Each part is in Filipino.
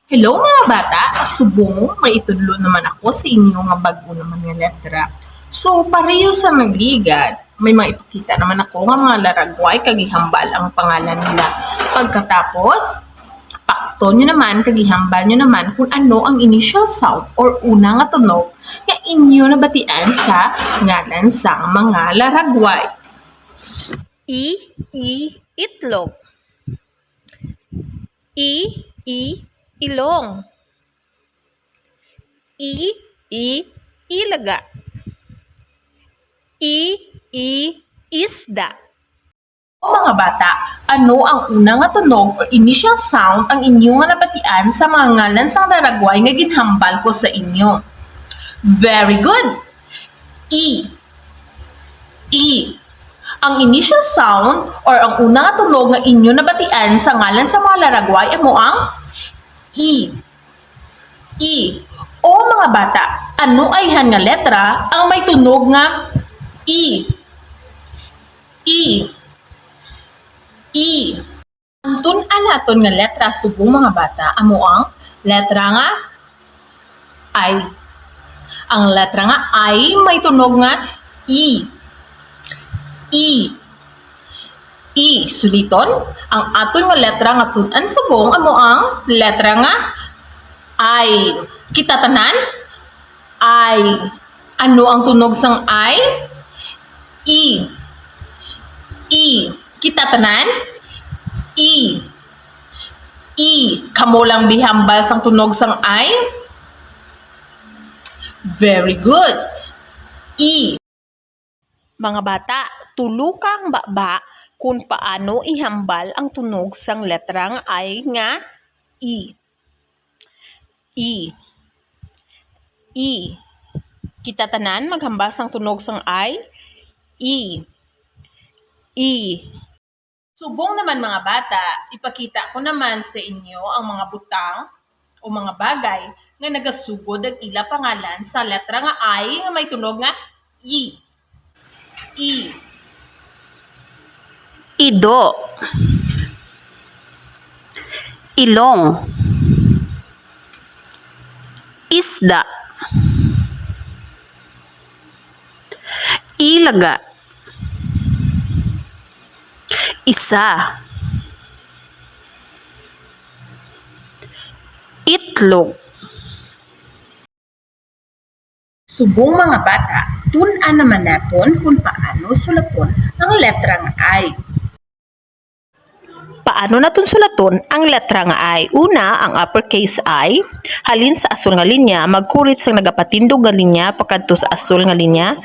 Hello mga bata! Subong, may itudlo naman ako sa inyo nga bago naman nga letra. So, pareho sa nagligad, may mga ipakita naman ako nga mga laragway kagihambal ang pangalan nila. Pagkatapos, pakto nyo naman, kagihambal nyo naman kung ano ang initial sound or una nga tunog nga inyo nabatian sa ngalan sa mga laragway. Itlog. Ilong. Ilaga. Isda. O mga bata, ano ang una nga tunog or initial sound ang inyo nga nabatian sa mga ngalan sa laragway nga ginhambal ko sa inyo? Very good! E. Ang initial sound or ang una nga tunog nga inyo nabatian sa ngalan sa mga laragway amo ang E. O mga bata, ano ay han nga letra ang may tunog nga E? Ang tun-anaton nga letra subong mga bata amo ang letra nga I. Ang letra nga I may tunog nga E. Suliton, ang aton nga letra nga tun-an subong amo ang letra nga I. Kita tanan? I. Ano ang tunog sang I? E. Kita tanan? E. Kamo lang bihambal sang tunog sang I? Very good. E. Mga bata, tulo kang baba kung paano ihambal ang tunog sang letrang I nga E. Kita tanan maghambal sang tunog sang I? E. Subong naman mga bata, ipakita ko naman sa inyo ang mga butang o mga bagay nga nagasugod ang ila pangalan sa letra nga I nga may tunog nga E. Ido. Ilong. Isda. Ilaga. Isa. Itlog. Subong mga bata, tun-an naman naton kung paano sulaton ang letra nga I. Paano natin sulaton ang letra nga I? Una, ang uppercase I. Halin sa asul nga linya, magkurit sang nagapatindog nga linya pakadto sa asul nga linya.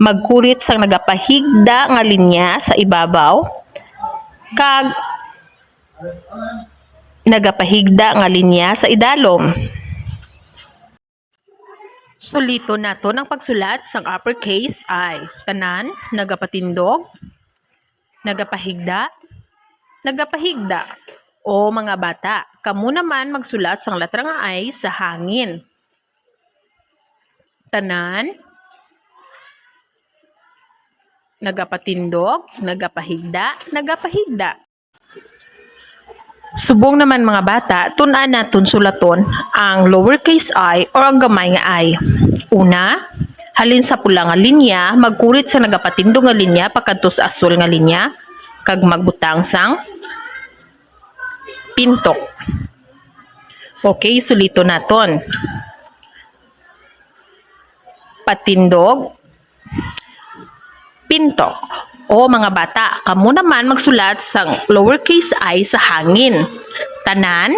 Magkurit sang nagapahigda nga linya sa ibabaw. Kag nagapahigda nga linya sa idalom. Sulito nato ang pagsulat sang uppercase I. Tanan, nagapatindog, nagapahigda, O mga bata, kamo naman magsulat sang letra nga I sa hangin. Tanan, nagapatindog, nagapahigda. Subong naman mga bata, tun-an naton sulaton ang lowercase I or ang gamay nga I. Una, halin sa pula nga linya, magkurit sa nagapatindog nga linya pakadto sa asul nga linya, kag magbutang sang pintok. Okay, sulito naton. Patindog, pintok. O mga bata, kamo naman magsulat sang lowercase I sa hangin. Tanan,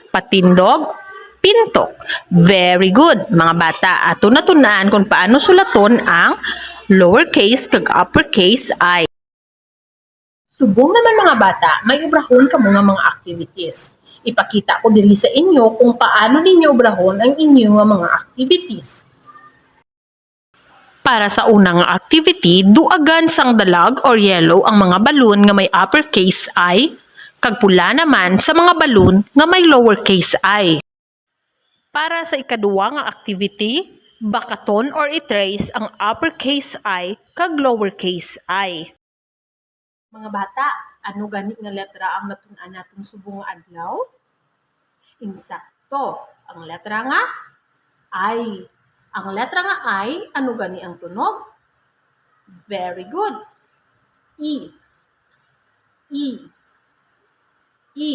patindog, pintok. Very good, mga bata. Ato natunaan kung paano sulaton ang lowercase kag uppercase I. Subong naman mga bata, may obrahon kamo nga mga activities. Ipakita ko diri sa inyo kung paano ninyo obrahon ang inyo nga mga activities. Para sa unang activity, duagan sang dalag or yellow ang mga balloon nga may uppercase I, kag pula naman sa mga balloon nga may lowercase I. Para sa ikaduwa nga activity, bakaton or itrace ang uppercase I kag lowercase I. Mga bata, Ano gani nga letra ang natun-an natin subong nga adlaw? Insakto. Ang letra nga I. Ang letra nga I, ano gani ang tunog? Very good. E. E. E.